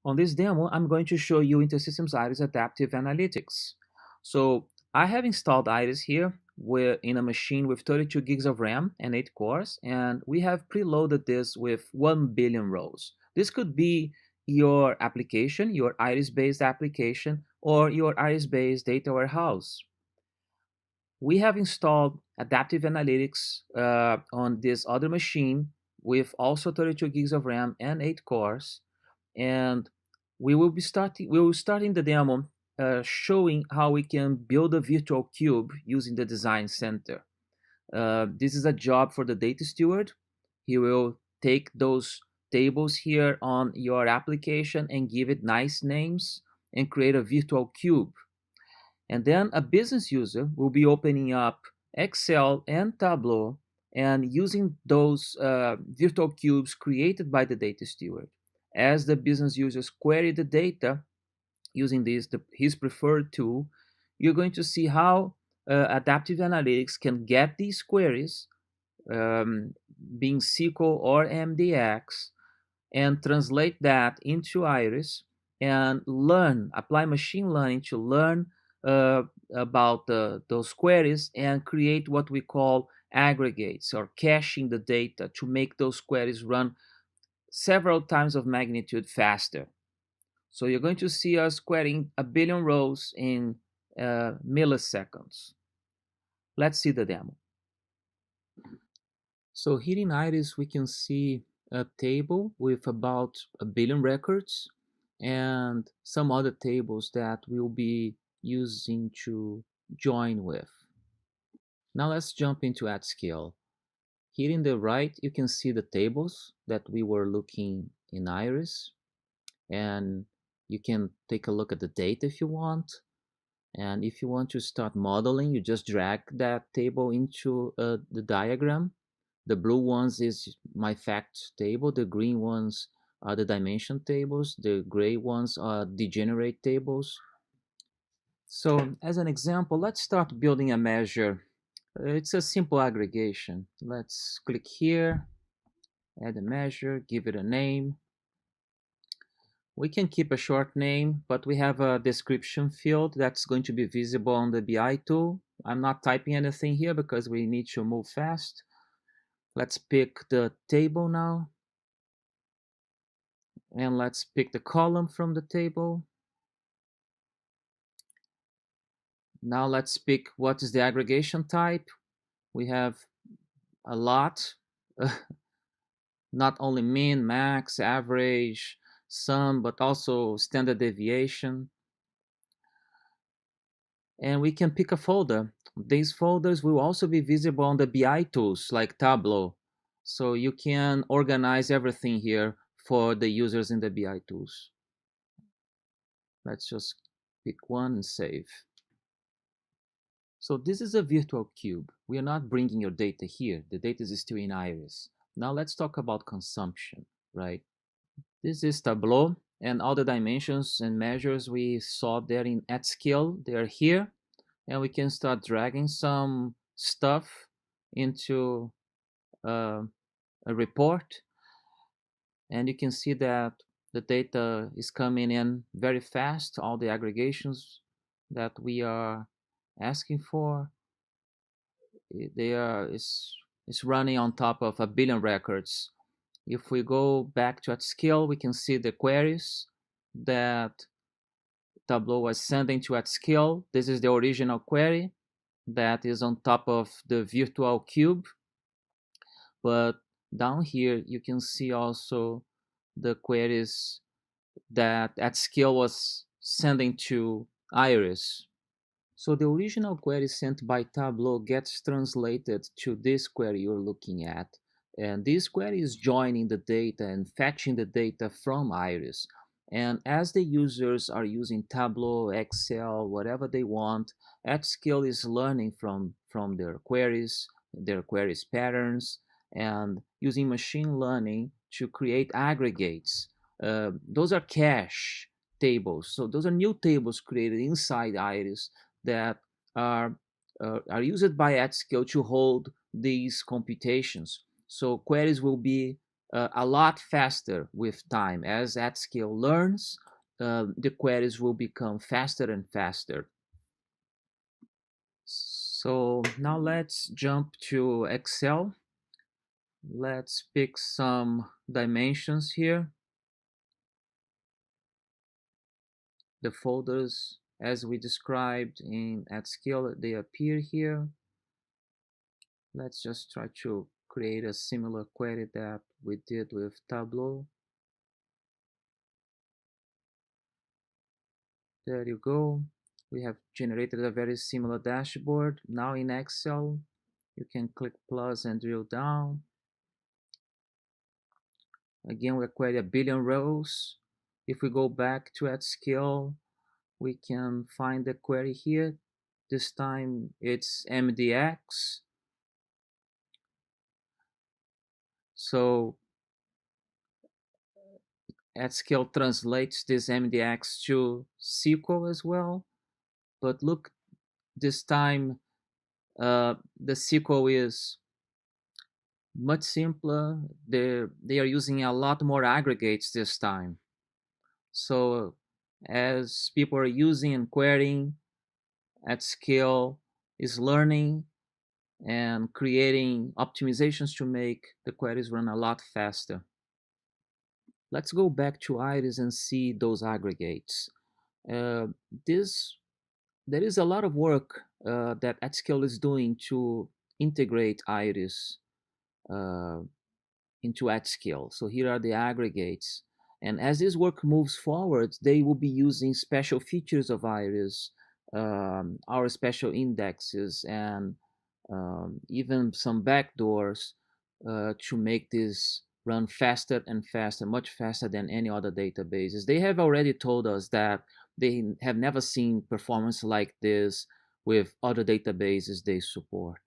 On this demo, I'm going to show you InterSystems IRIS Adaptive Analytics. So I have installed IRIS here in a machine with 32 gigs of RAM and 8 cores, and we have preloaded this with 1 billion rows. This could be your application, your IRIS-based application, or your IRIS-based data warehouse. We have installed Adaptive Analytics on this other machine with also 32 gigs of RAM and 8 cores, and we will start in the demo showing how we can build a virtual cube using the design center. This is a job for the data steward. He will take those tables here on your application and give it nice names and create a virtual cube. And then a business user will be opening up Excel and Tableau and using those virtual cubes created by the data steward. As the business users query the data using his preferred tool, you're going to see how adaptive analytics can get these queries, being SQL or MDX, and translate that into Iris and apply machine learning to learn uh, about those queries and create what we call aggregates or caching the data to make those queries run several times of magnitude faster. So you're going to see us querying a billion rows in milliseconds. Let's see the demo. So here in Iris, we can see a table with about a billion records and some other tables that we'll be using to join with. Now let's jump into at scale. Here in the right, you can see the tables that we were looking in Iris, and you can take a look at the data if you want. And if you want to start modeling, you just drag that table into the diagram. The blue ones is my fact table. The green ones are the dimension tables. The gray ones are degenerate tables. So as an example, let's start building a measure. It's a simple aggregation. Let's click here, add a measure, give it a name. We can keep a short name, but we have a description field that's going to be visible on the BI tool. I'm not typing anything here because we need to move fast. Let's pick the table now. And let's pick the column from the table. Now let's pick what is the aggregation type. We have a lot, not only mean, max, average, sum, but also standard deviation. And we can pick a folder. These folders will also be visible on the BI tools like Tableau. So you can organize everything here for the users in the BI tools. Let's just pick one and save. So this is a virtual cube. We are not bringing your data here. The data is still in Iris. Now let's talk about consumption, right? This is Tableau, and all the dimensions and measures we saw there in at scale, they are here. And we can start dragging some stuff into a report. And you can see that the data is coming in very fast, all the aggregations that we are asking for. It's running on top of a billion records. If we go back to at scale, we can see the queries that Tableau was sending to at scale. This is the original query that is on top of the virtual cube. But down here, you can see also the queries that at scale was sending to Iris. So the original query sent by Tableau gets translated to this query you're looking at. And this query is joining the data and fetching the data from Iris. And as the users are using Tableau, Excel, whatever they want, at scale is learning from their queries patterns, and using machine learning to create aggregates. Those are cache tables. So those are new tables created inside Iris that are used by at scale to hold these computations. So queries will be a lot faster with time. As at scale learns, the queries will become faster and faster. So now let's jump to Excel. Let's pick some dimensions here. The folders, as we described in at scale, they appear here. Let's just try to create a similar query that we did with Tableau. There you go. We have generated a very similar dashboard. Now in Excel, you can click plus and drill down. Again, we query a billion rows. If we go back to at scale, we can find the query here. This time it's MDX. So at scale translates this MDX to SQL as well. But look, this time the SQL is much simpler. They are using a lot more aggregates this time. So as people are using and querying at scale, is learning and creating optimizations to make the queries run a lot faster. Let's go back to Iris and see those aggregates. Uh, this There is a lot of work that at scale is doing to integrate Iris uh, into at scale. So here are the aggregates. And as this work moves forward, they will be using special features of Iris, our special indexes, and even some backdoors to make this run faster and faster, much faster than any other databases. They have already told us that they have never seen performance like this with other databases they support.